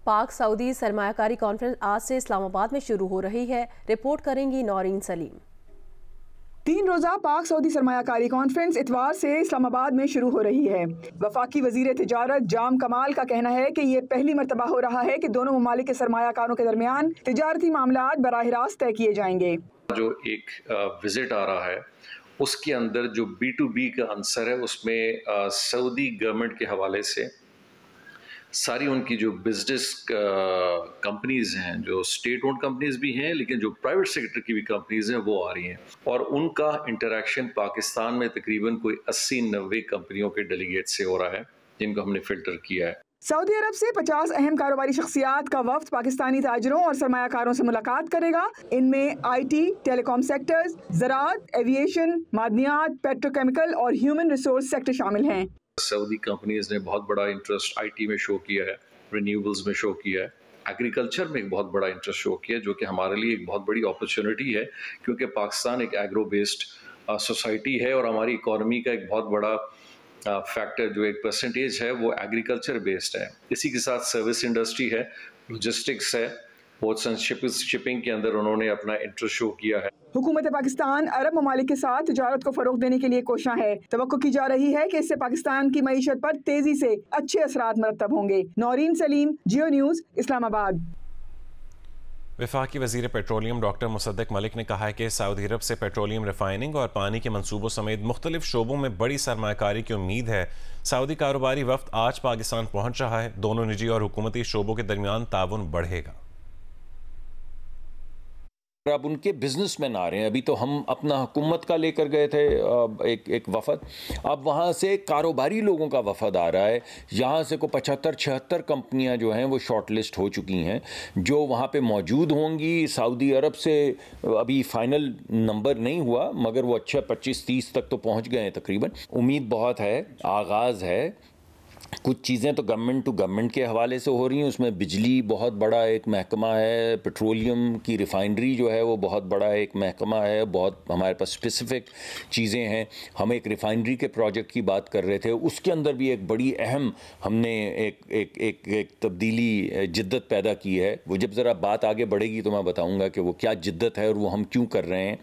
पाक Saudi सरमायाकारी conference आज से इस्लामाबाद में शुरू हो रही है। रिपोर्ट करेंगी नौरीन सलीम। 3 रोज़ा पाक सऊदी सरमायाकारी कॉन्फ्रेंस इतवार से इस्लामाबाद में शुरू हो रही है। वफाकी वजीर तिजारत जाम कमाल का कहना है कि ये पहली मरतबा हो रहा है कि दोनों ममालिक के सरमायाकारों के दरमियान तिजारती मामलात बराह रास्त तय किए जाएंगे। जो एक विजिट आ रहा है उसके अंदर जो B2B का आंसर है उसमें सऊदी गवर्नमेंट के हवाले से सारी उनकी जो बिजनेस कंपनीज हैं, जो स्टेट ओन्ड कंपनीज भी हैं लेकिन जो प्राइवेट सेक्टर की भी कंपनीज हैं वो आ रही हैं और उनका इंटरेक्शन पाकिस्तान में तकरीबन कोई 80-90 कंपनियों के डेलीगेट से हो रहा है जिनको हमने फिल्टर किया है। सऊदी अरब से 50 अहम कारोबारी शख्सियात का वफ्द पाकिस्तानी ताजरों और सरमायाकारों से मुलाकात करेगा। इनमें IT, टेलीकॉम सेक्टर्स, ज़राअत, एविएशन, मादनियात, पेट्रोकेमिकल और ह्यूमन रिसोर्स सेक्टर शामिल हैं। सऊदी कंपनीज ने बहुत बड़ा इंटरेस्ट IT में शो किया है, रिन्यूएबल्स में शो किया है, एग्रीकल्चर में एक बहुत बड़ा इंटरेस्ट शो किया है, जो कि हमारे लिए एक बहुत बड़ी अपॉर्चुनिटी है क्योंकि पाकिस्तान एक एग्रो बेस्ड सोसाइटी है और हमारी इकॉनमी का एक बहुत बड़ा फैक्टर जो एक परसेंटेज है वो एग्रीकल्चर बेस्ड है। इसी के साथ सर्विस इंडस्ट्री है, लॉजिस्टिक्स है, पोर्ट्स एंड शिपिंग के अंदर उन्होंने अपना इंटरेस्ट शो किया है। हुकूमत पाकिस्तान अरब ममालिक के साथ तिजारत को फरोग देने के लिए कोशां है। तवक्को की जा रही है कि इससे पाकिस्तान की मईशत पर तेजी से अच्छे असरात मरतब होंगे। नौरीन सलीम, जियो न्यूज़, इस्लामाबाद। वफाकी वज़ीर पेट्रोलियम डॉक्टर मुसद्दिक मलिक ने कहा है कि सऊदी अरब से पेट्रोलियम रिफाइनिंग और पानी के मंसूबों समेत मुख्तलिफ शोबों में बड़ी सरमायाकारी की उम्मीद है। सऊदी कारोबारी वफ्द आज पाकिस्तान पहुँच रहा है। दोनों निजी और हुकूमती शोबों के दरमियान ताउन बढ़ेगा। अब उनके बिजनेसमैन आ रहे हैं। अभी तो हम अपना हुकूमत का लेकर गए थे एक वफद, अब वहाँ से कारोबारी लोगों का वफद आ रहा है। यहाँ से को 75-76 कंपनियाँ जो हैं वो शॉर्ट लिस्ट हो चुकी हैं जो वहाँ पे मौजूद होंगी। सऊदी अरब से अभी फाइनल नंबर नहीं हुआ मगर वो अच्छा 25-30 तक तो पहुँच गए हैं तकरीबन। उम्मीद बहुत है, आगाज़ है। कुछ चीज़ें तो गवर्नमेंट टू गवर्नमेंट के हवाले से हो रही हैं, उसमें बिजली बहुत बड़ा एक महकमा है, पेट्रोलियम की रिफाइनरी जो है वो बहुत बड़ा एक महकमा है, बहुत हमारे पास स्पेसिफिक चीज़ें हैं। हम एक रिफाइनरी के प्रोजेक्ट की बात कर रहे थे, उसके अंदर भी एक बड़ी अहम हमने एक तब्दीली जिद्दत पैदा की है। वो जब ज़रा बात आगे बढ़ेगी तो मैं बताऊँगा कि वो क्या जिद्दत है और वो हम क्यों कर रहे हैं।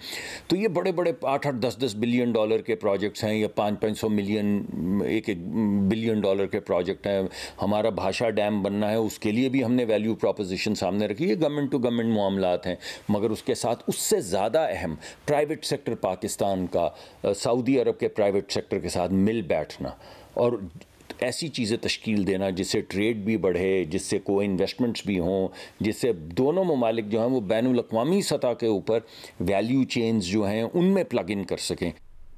तो ये बड़े बड़े 8-8, 10-10 बिलियन डॉलर के प्रोजेक्ट्स हैं या 500-500 मिलियन, 1-1 बिलियन डॉलर के प्रोजेक्ट हैं। हमारा भाषा डैम बनना है, उसके लिए भी हमने वैल्यू प्रोपोजिशन सामने रखी है। गवर्नमेंट टू गवर्नमेंट मामलात हैं मगर उसके साथ उससे ज़्यादा अहम प्राइवेट सेक्टर पाकिस्तान का सऊदी अरब के प्राइवेट सेक्टर के साथ मिल बैठना और ऐसी चीज़ें तश्कील देना जिससे ट्रेड भी बढ़े, जिससे कोई इन्वेस्टमेंट्स भी हों, जिससे दोनों ममालिक जो हैं वो बैनुल अक़वामी सतह के ऊपर वैल्यू चेन्स जो हैं उनमें प्लग इन कर सकें।